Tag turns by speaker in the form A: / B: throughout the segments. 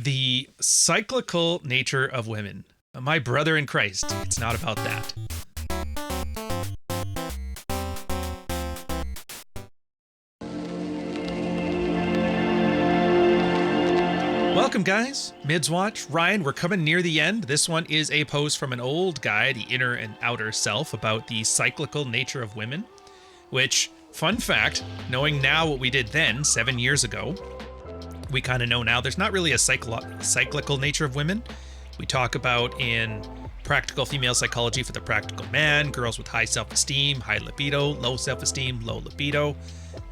A: The cyclical nature of women. My brother in Christ, it's not about that. Welcome, guys. Mids Watch. Ryan, we're coming near the end. This one is a post from an old guy, the inner and outer self, about the cyclical nature of women, which, fun fact, knowing now what we did then, 7 years ago, we kind of know now there's not really a cyclical nature of women. We talk about in Practical Female Psychology for the Practical Man, girls with high self-esteem, high libido, low self-esteem, low libido.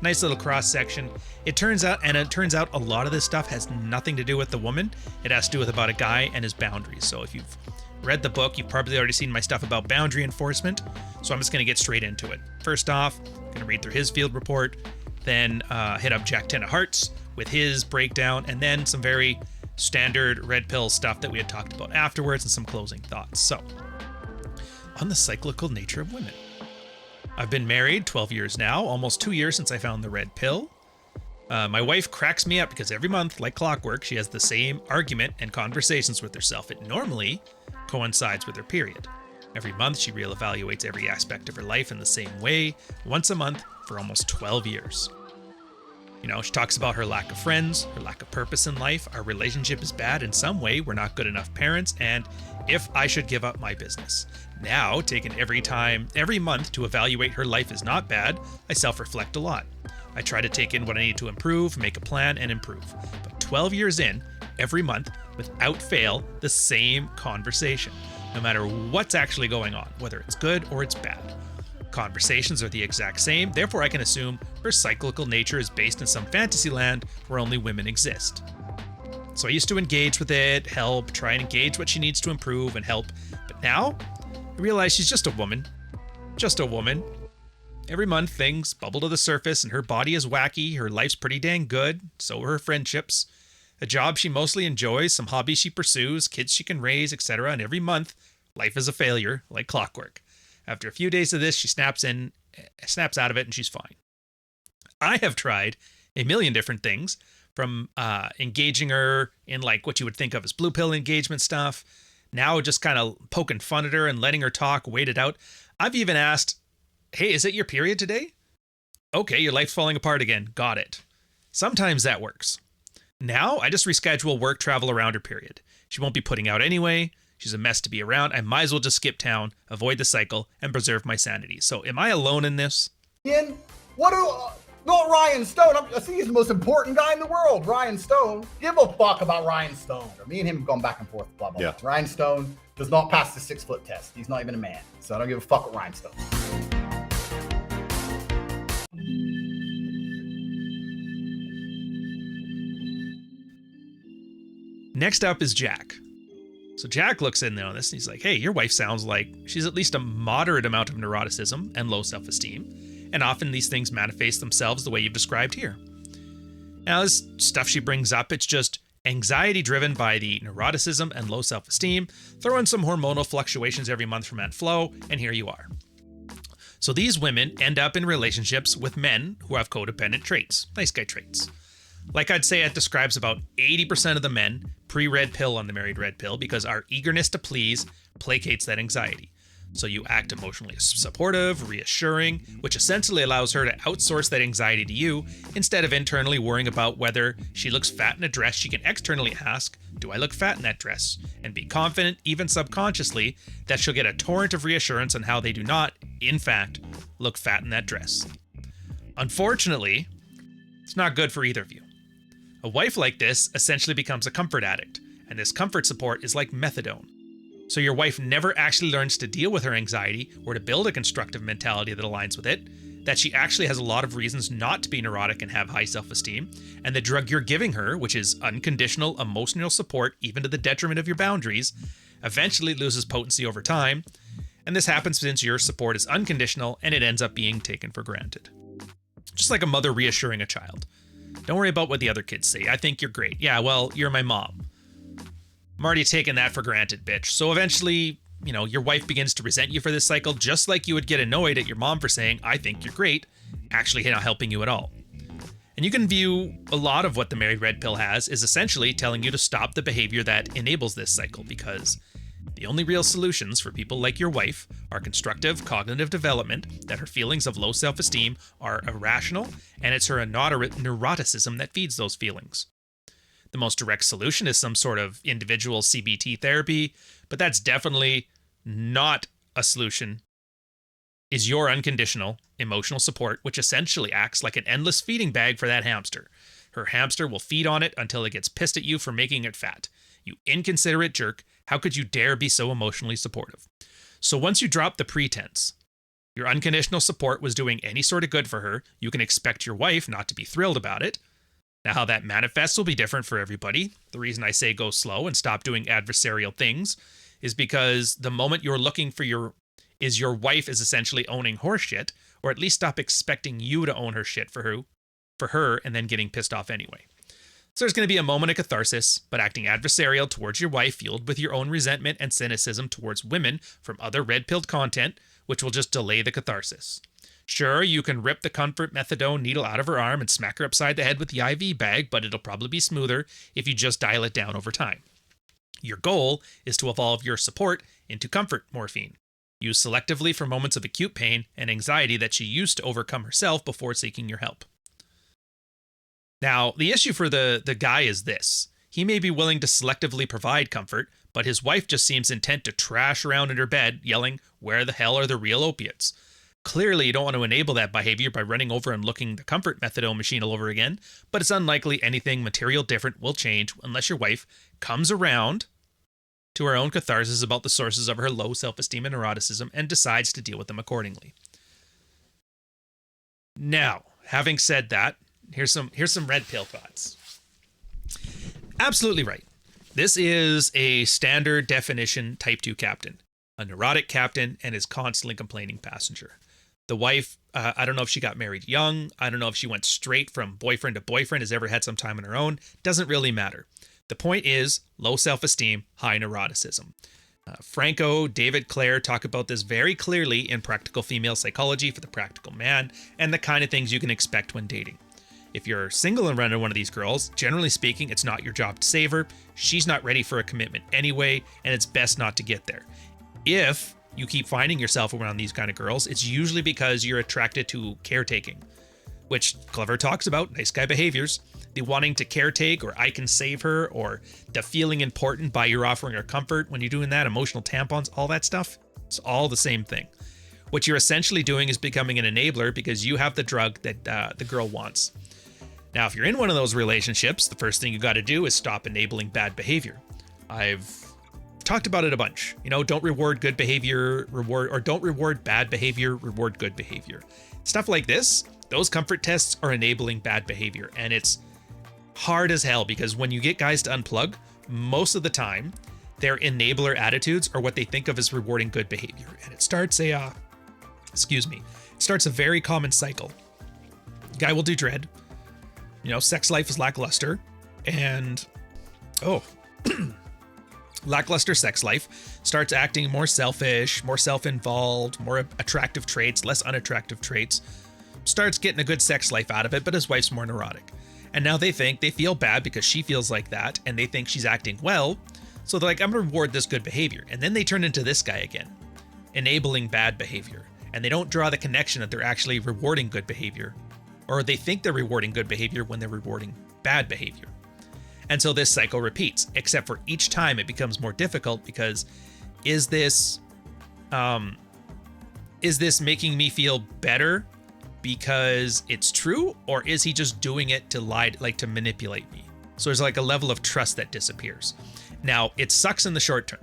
A: Nice little cross-section. It turns out a lot of this stuff has nothing to do with the woman. It has to do with about a guy and his boundaries. So if you've read the book, you've probably already seen my stuff about boundary enforcement. So I'm just going to get straight into it. First off, I'm going to read through his field report, then hit up Jack Ten of Hearts with his breakdown, and then some very standard red pill stuff that we had talked about afterwards and some closing thoughts. So, on the cyclical nature of women. I've been married 12 years now, almost 2 years since I found the red pill. My wife cracks me up because every month, like clockwork, she has the same argument and conversations with herself. It normally coincides with her period. Every month, she reevaluates every aspect of her life in the same way, once a month for almost 12 years. You know, she talks about her lack of friends, her lack of purpose in life, our relationship is bad in some way, we're not good enough parents, and if I should give up my business. Now, taken every month to evaluate her life is not bad, I self-reflect a lot. I try to take in what I need to improve, make a plan, and improve. But 12 years in, every month, without fail, the same conversation, no matter what's actually going on, whether it's good or it's bad. Conversations are the exact same, therefore I can assume her cyclical nature is based in some fantasy land where only women exist. So I used to engage with it, help, try and engage what she needs to improve and help, but now I realize she's just a woman. Just a woman. Every month things bubble to the surface and her body is wacky, her life's pretty dang good, so are her friendships, a job she mostly enjoys, some hobbies she pursues, kids she can raise, etc. And every month, life is a failure, like clockwork. After a few days of this, she snaps out of it and she's fine. I have tried a million different things, from engaging her in like what you would think of as blue pill engagement stuff, now just kind of poking fun at her and letting her talk, wait it out. I've even asked, hey, is it your period today? Okay, your life's falling apart again. Got it. Sometimes that works. Now I just reschedule work travel around her period. She won't be putting out anyway. She's a mess to be around. I might as well just skip town, avoid the cycle, and preserve my sanity. So am I alone in this?
B: Ian, not Ryan Stone. I think he's the most important guy in the world. Ryan Stone. Give a fuck about Ryan Stone. Me and him have gone back and forth. Blah, blah,
C: Yeah.
B: blah. Ryan Stone does not pass the 6 foot test. He's not even a man. So I don't give a fuck with Ryan Stone.
A: Next up is Jack. So Jack looks in on this and he's like, hey, your wife sounds like she's at least a moderate amount of neuroticism and low self-esteem, and often these things manifest themselves the way you've described here. Now, this stuff she brings up, it's just anxiety driven by the neuroticism and low self-esteem, throw in some hormonal fluctuations every month from that flow, and here you are. So these women end up in relationships with men who have codependent traits, nice guy traits. Like I'd say it describes about 80% of the men pre-red pill on the married red pill because our eagerness to please placates that anxiety. So you act emotionally supportive, reassuring, which essentially allows her to outsource that anxiety to you instead of internally worrying about whether she looks fat in a dress. She can externally ask, do I look fat in that dress? And be confident, even subconsciously, that she'll get a torrent of reassurance on how they do not, in fact, look fat in that dress. Unfortunately, it's not good for either of you. A wife like this essentially becomes a comfort addict, and this comfort support is like methadone. So your wife never actually learns to deal with her anxiety or to build a constructive mentality that aligns with it, that she actually has a lot of reasons not to be neurotic and have high self-esteem, and the drug you're giving her, which is unconditional emotional support even to the detriment of your boundaries, eventually loses potency over time, and this happens since your support is unconditional and it ends up being taken for granted. Just like a mother reassuring a child. Don't worry about what the other kids say. I think you're great. Yeah, well, you're my mom. I'm already taking that for granted, bitch. So eventually, your wife begins to resent you for this cycle, just like you would get annoyed at your mom for saying, I think you're great, actually not helping you at all. And And you can view a lot of what the married red pill has is essentially telling you to stop the behavior that enables this cycle, because the only real solutions for people like your wife are constructive cognitive development, that her feelings of low self-esteem are irrational, and it's her neuroticism that feeds those feelings. The most direct solution is some sort of individual CBT therapy, but that's definitely not a solution. Is your unconditional emotional support, which essentially acts like an endless feeding bag for that hamster. Her hamster will feed on it until it gets pissed at you for making it fat. You inconsiderate jerk, how could you dare be so emotionally supportive? So once you drop the pretense, your unconditional support was doing any sort of good for her, you can expect your wife not to be thrilled about it. Now, how that manifests will be different for everybody. The reason I say go slow and stop doing adversarial things is because the moment you're looking for your wife is essentially owning horse shit, or at least stop expecting you to own her shit for her and then getting pissed off anyway. So there's going to be a moment of catharsis, but acting adversarial towards your wife fueled with your own resentment and cynicism towards women from other red-pilled content, which will just delay the catharsis. Sure, you can rip the comfort methadone needle out of her arm and smack her upside the head with the IV bag, but it'll probably be smoother if you just dial it down over time. Your goal is to evolve your support into comfort morphine, used selectively for moments of acute pain and anxiety that she used to overcome herself before seeking your help. Now, the issue for the guy is this. He may be willing to selectively provide comfort, but his wife just seems intent to trash around in her bed, yelling, "Where the hell are the real opiates?" Clearly, you don't want to enable that behavior by running over and looking the comfort methadone machine all over again, but it's unlikely anything material different will change unless your wife comes around to her own catharsis about the sources of her low self-esteem and neuroticism and decides to deal with them accordingly. Now, having said that, here's some red pill thoughts. Absolutely right. This is a standard definition type 2 captain, a neurotic captain and his constantly complaining passenger. The wife, I don't know if she got married young. I don't know if she went straight from boyfriend to boyfriend, has ever had some time on her own. Doesn't really matter. The point is low self-esteem, high neuroticism. Franco, David Clare talk about this very clearly in Practical Female Psychology for the Practical Man and the kind of things you can expect when dating. If you're single and running one of these girls, generally speaking, it's not your job to save her. She's not ready for a commitment anyway, and it's best not to get there. If you keep finding yourself around these kind of girls, it's usually because you're attracted to caretaking, which Clever talks about, nice guy behaviors, the wanting to caretake or I can save her, or the feeling important by you're offering her comfort when you're doing that, emotional tampons, all that stuff. It's all the same thing. What you're essentially doing is becoming an enabler because you have the drug that the girl wants. Now, if you're in one of those relationships, the first thing you got to do is stop enabling bad behavior. I've talked about it a bunch. Don't reward good behavior, don't reward bad behavior, reward good behavior. Stuff like this, those comfort tests are enabling bad behavior. And it's hard as hell because when you get guys to unplug, most of the time, their enabler attitudes are what they think of as rewarding good behavior. And it starts a very common cycle. Guy will do dread. Sex life is lackluster, and lackluster sex life starts acting more selfish, more self-involved, more attractive traits, less unattractive traits, starts getting a good sex life out of it, but his wife's more neurotic. And now they feel bad because she feels like that, and they think she's acting well, so they're like, I'm gonna reward this good behavior. And then they turn into this guy again, enabling bad behavior. And they don't draw the connection that they're actually rewarding good behavior, or they think they're rewarding good behavior when they're rewarding bad behavior. And so this cycle repeats, except for each time it becomes more difficult because is this making me feel better because it's true, or is he just doing it to lie, like to manipulate me? So there's like a level of trust that disappears. Now, it sucks in the short term.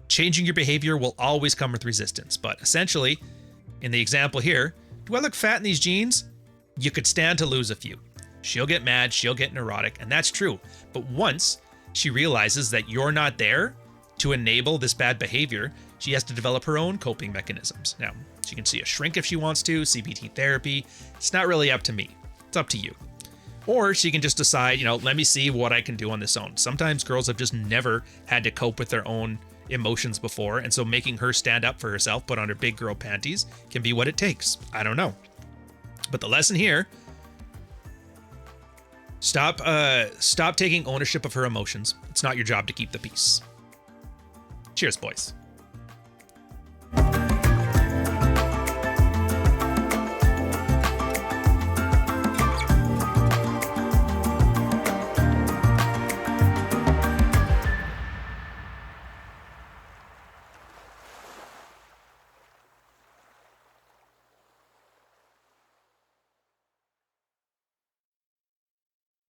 A: Changing your behavior will always come with resistance, but essentially, in the example here, do I look fat in these jeans? You could stand to lose a few. She'll get mad, she'll get neurotic, and that's true. But once she realizes that you're not there to enable this bad behavior, she has to develop her own coping mechanisms. Now, she can see a shrink if she wants to, CBT therapy. It's not really up to me. It's up to you. Or she can just decide, let me see what I can do on this own. Sometimes girls have just never had to cope with their own emotions before, and so making her stand up for herself, put on her big girl panties, can be what it takes. I don't know. But the lesson here, Stop taking ownership of her emotions. It's not your job to keep the peace. Cheers, boys.